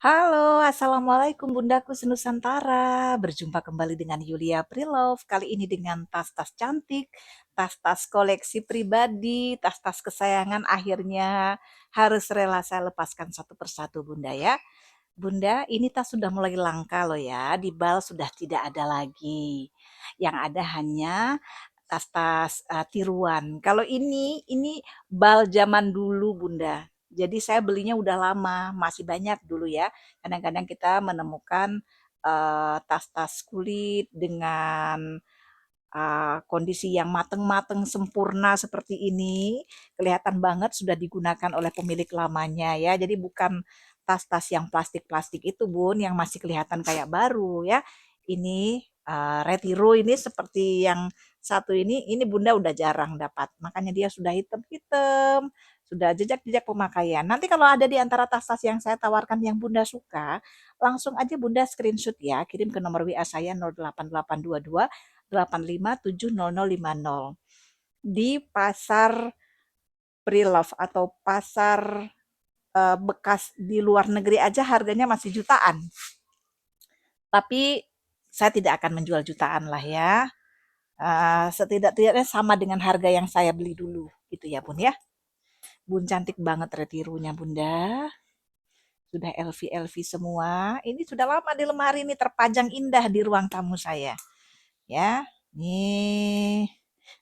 Halo, assalamualaikum Bundaku Senusantara. Berjumpa kembali dengan Yulia Prilove. Kali ini dengan tas-tas cantik, tas-tas koleksi pribadi, tas-tas kesayangan. Akhirnya harus rela saya lepaskan satu persatu, Bunda ya. Bunda, ini tas sudah mulai langka loh ya. Di bal sudah tidak ada lagi. Yang ada hanya tas-tas tiruan. Kalau ini bal zaman dulu, Bunda. Jadi saya belinya udah lama, masih banyak dulu ya. Kadang-kadang kita menemukan tas-tas kulit dengan kondisi yang mateng-mateng sempurna seperti ini, kelihatan banget sudah digunakan oleh pemilik lamanya ya. Jadi bukan tas-tas yang plastik-plastik itu Bun, yang masih kelihatan kayak baru ya. Ini retiro ini seperti yang satu ini Bunda udah jarang dapat. Makanya dia sudah hitam-hitam, sudah jejak-jejak pemakaian. Nanti kalau ada di antara tas-tas yang saya tawarkan yang Bunda suka, langsung aja Bunda screenshot ya, kirim ke nomor WA saya 08822 85700050 di pasar pre-love atau pasar bekas di luar negeri aja harganya masih jutaan. Tapi saya tidak akan menjual jutaan lah ya. Setidak-tidaknya sama dengan harga yang saya beli dulu gitu ya Bun ya. Bun cantik banget retirunya Bunda. Sudah LV semua. Ini sudah lama di lemari ini terpajang indah di ruang tamu saya. Ya, nih.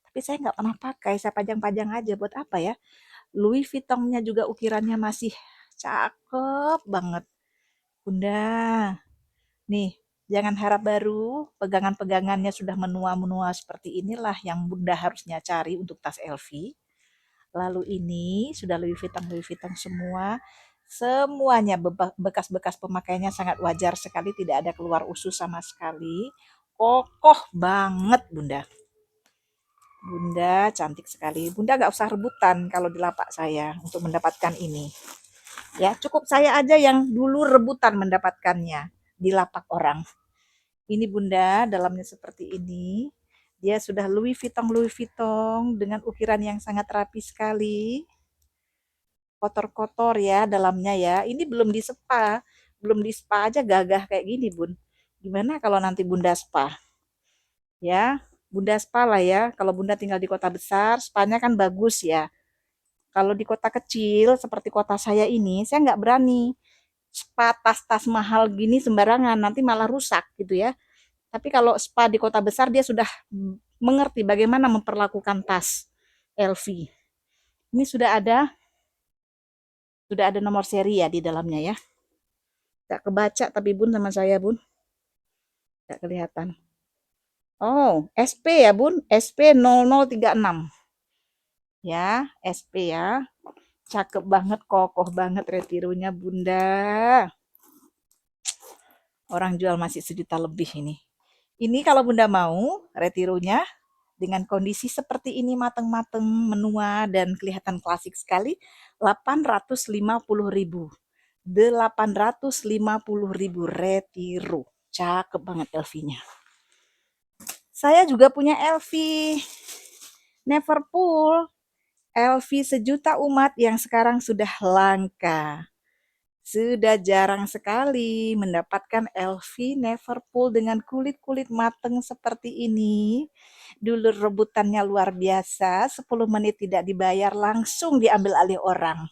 Tapi saya nggak pernah pakai, saya pajang-pajang aja. Buat apa ya? Louis Vuitton-nya juga ukirannya masih cakep banget. Bunda, nih, jangan harap baru, pegangan-pegangannya sudah menua-menua seperti inilah yang Bunda harusnya cari untuk tas LV. Lalu ini sudah Louis Vuitton semua. Semuanya bekas-bekas pemakaiannya sangat wajar sekali, tidak ada keluar usus sama sekali. Kokoh banget, Bunda. Bunda cantik sekali. Bunda gak usah rebutan kalau di lapak saya untuk mendapatkan ini. Ya, cukup saya aja yang dulu rebutan mendapatkannya di lapak orang. Ini Bunda, dalamnya seperti ini. Dia sudah Louis Vuitton dengan ukiran yang sangat rapi sekali. Kotor-kotor ya dalamnya ya. Ini belum di spa. Belum di spa aja gagah kayak gini, Bun. Gimana kalau nanti Bunda spa? Ya, Bunda spa lah ya. Kalau Bunda tinggal di kota besar, spanya kan bagus ya. Kalau di kota kecil seperti kota saya ini, saya nggak berani spa tas-tas mahal gini sembarangan, nanti malah rusak gitu ya. Tapi kalau spa di kota besar dia sudah mengerti bagaimana memperlakukan tas LV. Ini sudah ada nomor seri ya di dalamnya ya. Gak kebaca tapi Bun sama saya Bun, gak kelihatan. Oh, SP ya Bun, SP 0036. Ya, SP ya. Cakep banget, kokoh banget retironya Bunda. Orang jual masih 1 juta lebih ini. Ini kalau Bunda mau retironya dengan kondisi seperti ini mateng-mateng, menua dan kelihatan klasik sekali, 850.000. 850.000 retiro. Cakep banget LV-nya. Saya juga punya LV Neverpool. LV sejuta umat yang sekarang sudah langka. Sudah jarang sekali mendapatkan LV Neverpool dengan kulit-kulit mateng seperti ini. Dulu rebutannya luar biasa, 10 menit tidak dibayar langsung diambil alih orang.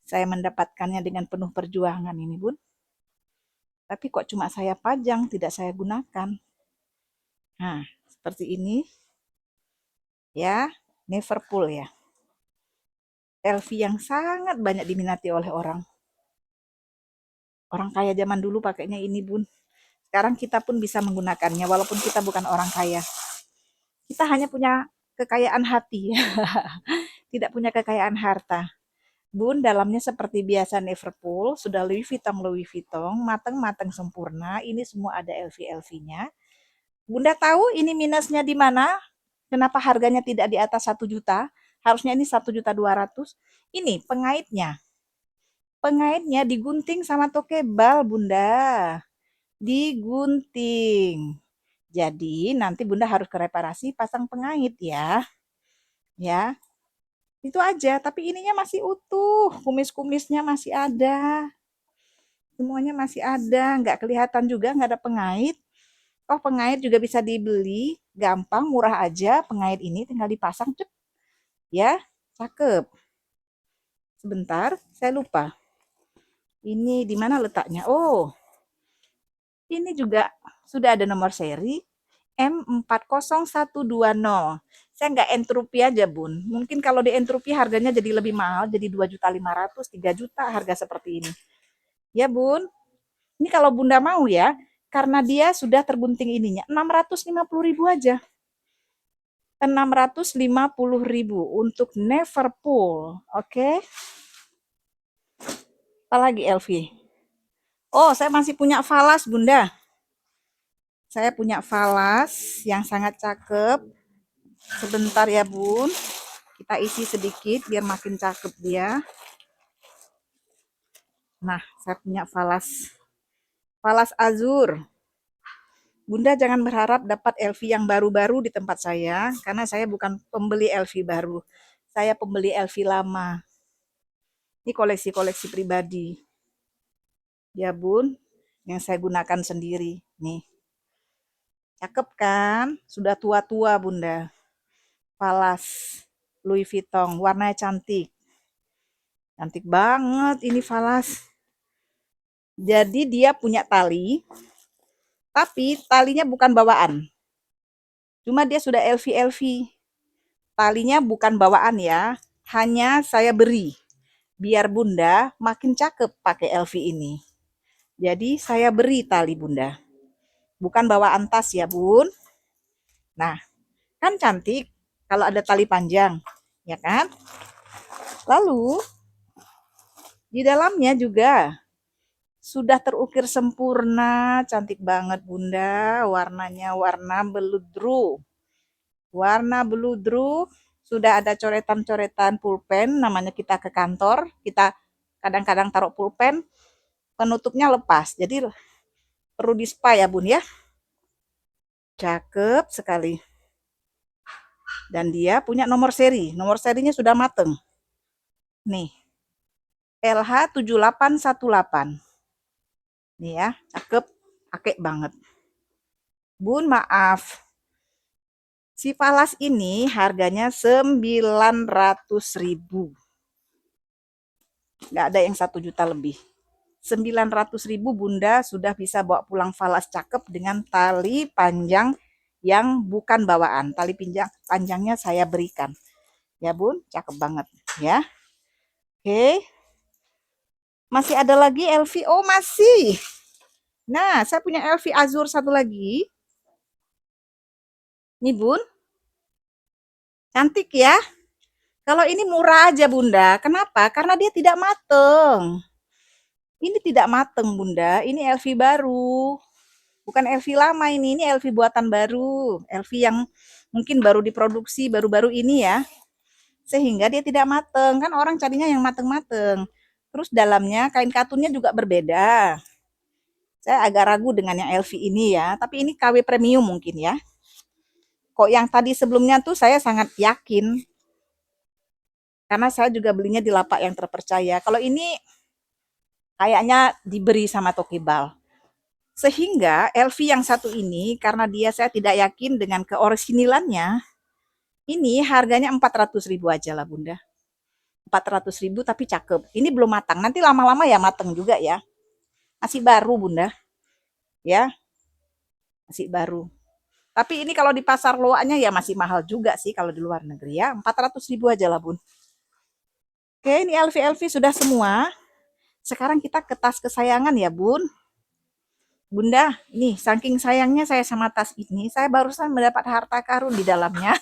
Saya mendapatkannya dengan penuh perjuangan ini Bun. Tapi kok cuma saya pajang, tidak saya gunakan. Nah, seperti ini. Ya, Neverpool ya. LV yang sangat banyak diminati oleh orang. Orang kaya zaman dulu pakainya ini Bun. Sekarang kita pun bisa menggunakannya walaupun kita bukan orang kaya. Kita hanya punya kekayaan hati, tidak punya kekayaan harta. Bun, dalamnya seperti biasa Neverpool, sudah Louis Vuitton, mateng-mateng sempurna. Ini semua ada LV-LV-nya. Bunda tahu ini minusnya di mana? Kenapa harganya tidak di atas 1 juta? Harusnya ini 1.200.000. Ini pengaitnya. Pengaitnya digunting sama tokebal, Bunda. Digunting. Jadi nanti Bunda harus ke reparasi pasang pengait ya. Ya, itu aja. Tapi ininya masih utuh. Kumis-kumisnya masih ada. Semuanya masih ada, nggak kelihatan juga, nggak ada pengait. Oh, pengait juga bisa dibeli, gampang, murah aja. Pengait ini tinggal dipasang, cep, ya, cakep. Sebentar, saya lupa. Ini di mana letaknya? Oh, ini juga sudah ada nomor seri M40120. Saya nggak entropy aja, Bun. Mungkin kalau di entropy harganya jadi lebih mahal, jadi 2.500.000, 3 juta harga seperti ini. Ya, Bun. Ini kalau Bunda mau ya, karena dia sudah tergunting ininya, 650.000 aja. 650.000 untuk Neverpool. Oke. Apalagi LV? Oh, saya masih punya falas, Bunda. Saya punya falas yang sangat cakep. Sebentar ya, Bun. Kita isi sedikit biar makin cakep dia. Nah, saya punya falas. Falas azur. Bunda jangan berharap dapat LV yang baru-baru di tempat saya, karena saya bukan pembeli LV baru. Saya pembeli LV lama. Ini koleksi-koleksi pribadi. Ya, Bun. Yang saya gunakan sendiri. Nih. Cakep kan? Sudah tua-tua, Bunda. Falas. Louis Vuitton. Warnanya cantik. Cantik banget ini falas. Jadi dia punya tali, tapi talinya bukan bawaan. Cuma dia sudah LV-LV. Talinya bukan bawaan ya, hanya saya beri. Biar Bunda makin cakep pakai LV ini. Jadi saya beri tali Bunda. Bukan bawaan tas ya, Bun. Nah, kan cantik kalau ada tali panjang, ya kan? Lalu di dalamnya juga sudah terukir sempurna, cantik banget Bunda. Warnanya warna beludru. Warna beludru, sudah ada coretan-coretan pulpen, namanya kita ke kantor, kita kadang-kadang taruh pulpen, penutupnya lepas. Jadi perlu di spa ya Bun ya. Cakep sekali. Dan dia punya nomor seri. Nomor serinya sudah mateng. Nih. LH7818. Nih ya, cakep. Pakai banget. Bun, maaf. Si falas ini harganya 900.000. Nggak ada yang 1 juta lebih. 900.000 Bunda sudah bisa bawa pulang falas cakep dengan tali panjang yang bukan bawaan. Tali panjangnya saya berikan. Ya Bun, cakep banget ya. Oke. Masih ada lagi LV? Oh masih. Nah, saya punya LV Azur satu lagi. Nih Bun, cantik ya. Kalau ini murah aja Bunda. Kenapa? Karena dia tidak mateng. Ini tidak mateng Bunda. Ini LV baru. Bukan LV lama ini LV buatan baru. LV yang mungkin baru diproduksi baru-baru ini ya. Sehingga dia tidak mateng. Kan orang carinya yang mateng-mateng. Terus dalamnya kain katunnya juga berbeda. Saya agak ragu dengan yang LV ini ya. Tapi ini KW premium mungkin ya. Kok yang tadi sebelumnya tuh saya sangat yakin. Karena saya juga belinya di lapak yang terpercaya. Kalau ini kayaknya diberi sama Tokibal. Sehingga LV yang satu ini, karena dia saya tidak yakin dengan keorisinilannya, ini harganya 400.000 aja lah Bunda. 400.000 tapi cakep. Ini belum matang. Nanti lama-lama ya matang juga ya. Masih baru Bunda. Ya, masih baru. Tapi ini kalau di pasar loaknya ya masih mahal juga sih kalau di luar negeri ya. 400.000 aja lah Bun. Oke, ini LV-LV sudah semua. Sekarang kita ke tas kesayangan ya Bun. Bunda, nih saking sayangnya saya sama tas ini, saya barusan mendapat harta karun di dalamnya.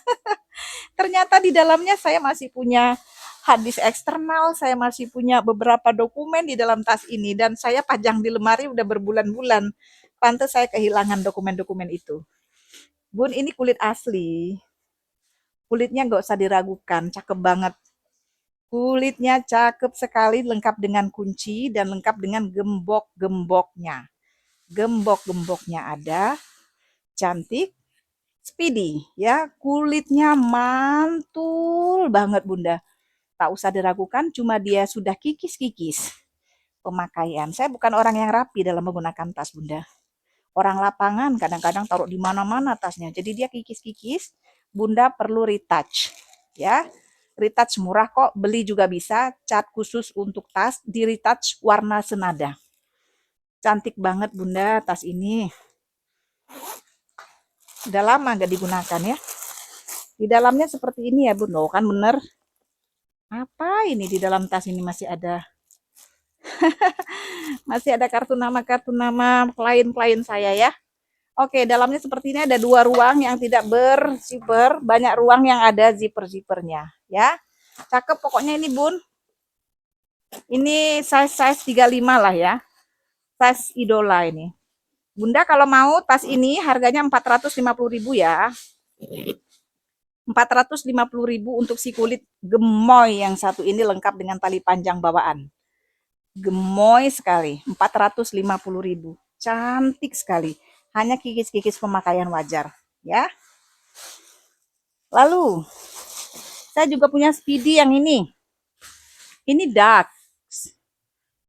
Ternyata di dalamnya saya masih punya hard disk eksternal, saya masih punya beberapa dokumen di dalam tas ini, dan saya pajang di lemari udah berbulan-bulan. Pantes saya kehilangan dokumen-dokumen itu. Bun, ini kulit asli. Kulitnya nggak usah diragukan, cakep banget. Kulitnya cakep sekali, lengkap dengan kunci dan lengkap dengan gembok-gemboknya. Gembok-gemboknya ada, cantik, speedy ya, kulitnya mantul banget Bunda. Tak usah diragukan, cuma dia sudah kikis-kikis. pemakaian. Saya bukan orang yang rapi dalam menggunakan tas, Bunda. Orang lapangan kadang-kadang taruh di mana-mana tasnya. Jadi dia kikis-kikis, Bunda perlu retouch. Ya, retouch murah kok, beli juga bisa. Cat khusus untuk tas, di retouch warna senada. Cantik banget Bunda tas ini. Udah lama gak digunakan ya. Di dalamnya seperti ini ya Bunda, kan bener. Apa ini di dalam tas ini masih ada kartu nama klien-klien saya ya. Oke, dalamnya seperti ini ada 2 ruang yang tidak berzipper, banyak ruang yang ada zipper-zippernya ya. Cakep pokoknya ini Bun. Ini size 35 lah ya. Size idola ini. Bunda kalau mau tas ini harganya 450.000 ya. 450.000 untuk si kulit gemoy yang satu ini lengkap dengan tali panjang bawaan. Gemoy sekali, 450.000. Cantik sekali. Hanya kikis-kikis pemakaian wajar, ya. Lalu, saya juga punya Speedy yang ini. Ini Dax.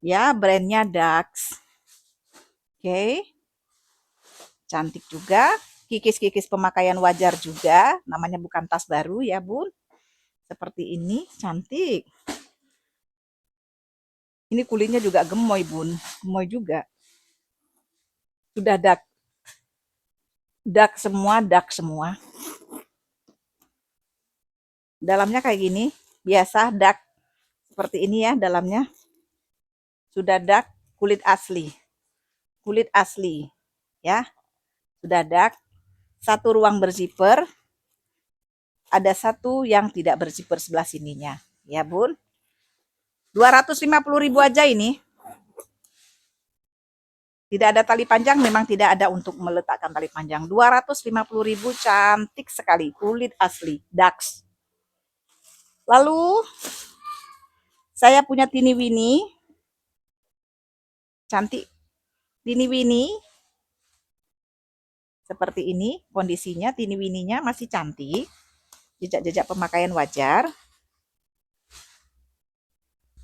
Ya, brandnya Dax. Oke. Cantik juga. Kikis-kikis pemakaian wajar juga. Namanya bukan tas baru ya, Bun. Seperti ini, cantik. Ini kulitnya juga gemoy, Bun. Gemoy juga. Sudah dak semua. Dalamnya kayak gini, biasa dak seperti ini ya dalamnya. Sudah dak kulit asli. Kulit asli, ya. Sudah dak. Satu ruang berzipper, ada satu yang tidak berzipper sebelah sininya, ya Bun. 250.000 aja ini. Tidak ada tali panjang, memang tidak ada untuk meletakkan tali panjang. 250.000, cantik sekali, kulit asli, Dax. Lalu saya punya Tini Winnie, cantik. Tini Winnie seperti ini kondisinya. Tini Winnie-nya masih cantik, jejak-jejak pemakaian wajar.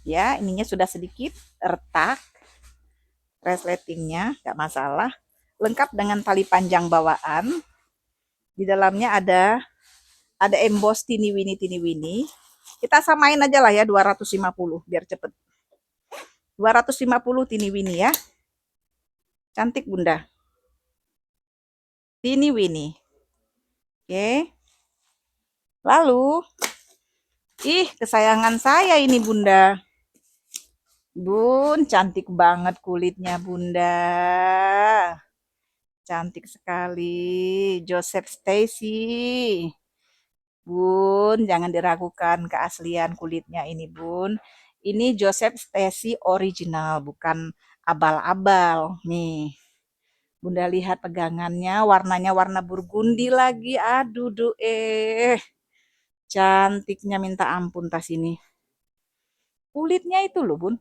Ya, ininya sudah sedikit retak, resletingnya nggak masalah. Lengkap dengan tali panjang bawaan. Di dalamnya ada emboss Tini Winnie. Kita samain aja lah ya 250 biar cepet. 250 Tini Winnie ya. Cantik Bunda. Tini Winnie. Oke. Lalu, kesayangan saya ini Bunda. Bun, cantik banget kulitnya Bunda. Cantik sekali. Joseph Stacy. Bun, jangan diragukan keaslian kulitnya ini Bun. Ini Joseph Stacy original, bukan abal-abal. Nih, Bunda lihat pegangannya, warnanya warna burgundi lagi. Aduh, cantiknya minta ampun tas ini. Kulitnya itu loh Bun.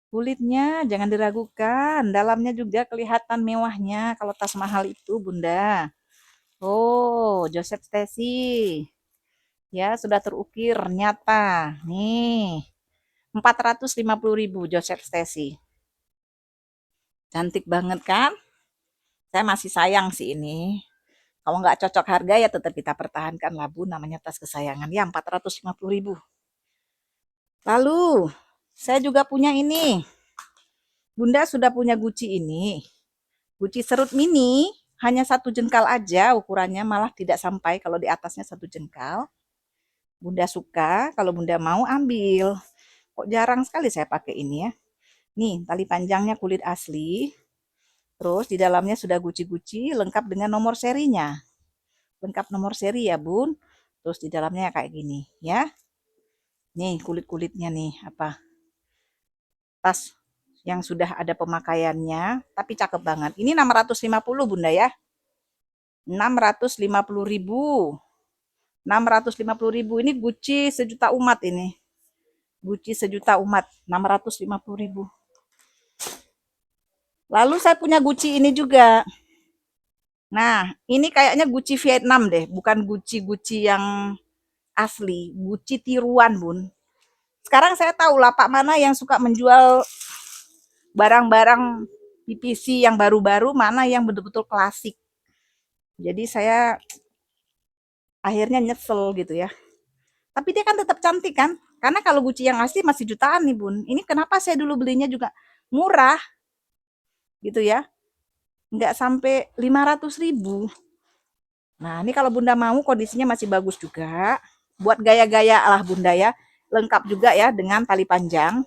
Kulitnya jangan diragukan. Dalamnya juga kelihatan mewahnya kalau tas mahal itu Bunda. Oh, Joseph Stacy. Ya, sudah terukir nyata. Nih, 450.000 Joseph Stacy. Cantik banget kan? Saya masih sayang sih ini. Kalau nggak cocok harga ya tetap kita pertahankan lah Bu, namanya tas kesayangan. Ya, 450.000. Lalu, saya juga punya ini. Bunda sudah punya Gucci ini. Gucci serut mini, hanya 1 jengkal aja ukurannya, malah tidak sampai kalau di atasnya 1 jengkal. Bunda suka, kalau Bunda mau ambil. Kok jarang sekali saya pakai ini ya. Nih, tali panjangnya kulit asli. Terus di dalamnya sudah guci-guci, lengkap dengan nomor serinya. Lengkap nomor seri ya, Bun. Terus di dalamnya kayak gini, ya. Nih, kulit-kulitnya nih, apa? Tas yang sudah ada pemakaiannya, tapi cakep banget. Ini 650 Bunda ya. 650.000. 650.000 ini Gucci sejuta umat ini. Gucci sejuta umat, 650.000. Lalu saya punya Gucci ini juga. Nah, ini kayaknya Gucci Vietnam deh, bukan Gucci yang asli. Gucci tiruan, Bun. Sekarang saya tahu lapak mana yang suka menjual barang-barang PVC yang baru-baru, mana yang betul-betul klasik. Jadi saya akhirnya nyesel gitu ya. Tapi dia kan tetap cantik kan? Karena kalau Gucci yang asli masih jutaan nih Bun. Ini kenapa saya dulu belinya juga murah gitu ya. Nggak sampai 500.000. Nah ini kalau Bunda mau kondisinya masih bagus juga. Buat gaya-gaya lah Bunda ya. Lengkap juga ya dengan tali panjang.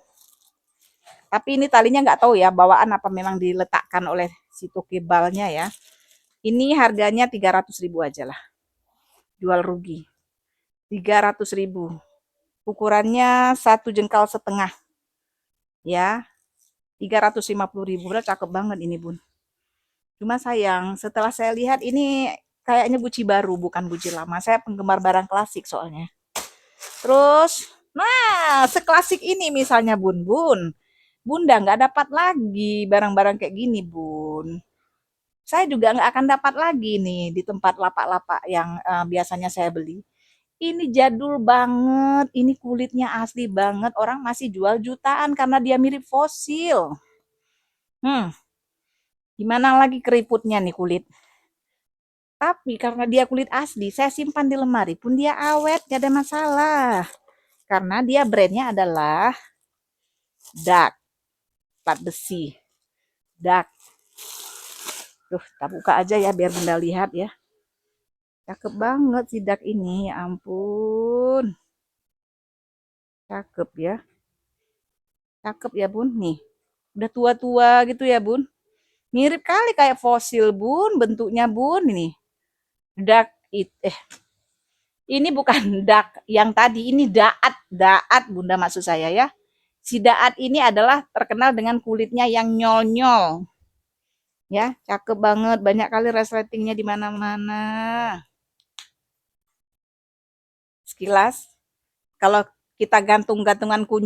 Tapi ini talinya nggak tahu ya bawaan apa memang diletakkan oleh si tokebalnya ya. Ini harganya 300.000 aja lah. Jual rugi. 300.000. Ukurannya 1,5 jengkal. Ya, 350.000. Udah cakep banget ini Bun. Cuma sayang, setelah saya lihat ini kayaknya Gucci baru, bukan Gucci lama. Saya penggemar barang klasik soalnya. Terus, nah seklasik ini misalnya Bun. Bunda nggak dapat lagi barang-barang kayak gini Bun. Saya juga nggak akan dapat lagi nih di tempat lapak-lapak yang biasanya saya beli. Ini jadul banget, ini kulitnya asli banget. Orang masih jual jutaan karena dia mirip fosil. Hmm, gimana lagi keriputnya nih kulit. Tapi karena dia kulit asli, saya simpan di lemari pun dia awet, gak ada masalah. Karena dia brandnya adalah Dark, plat besi. Dark. Tuh, kita buka aja ya biar Bunda lihat ya. Cakep banget si Dark ini, ya ampun. Cakep ya. Cakep ya Bun, nih. Udah tua-tua gitu ya Bun. Mirip kali kayak fosil Bun, bentuknya Bun ini. Dark ini bukan dak yang tadi, ini daat Bunda maksud saya ya. Si daat ini adalah terkenal dengan kulitnya yang nyol-nyol. Ya, cakep banget, banyak kali resletingnya di mana-mana. Sekilas kalau kita gantung-gantungan kunci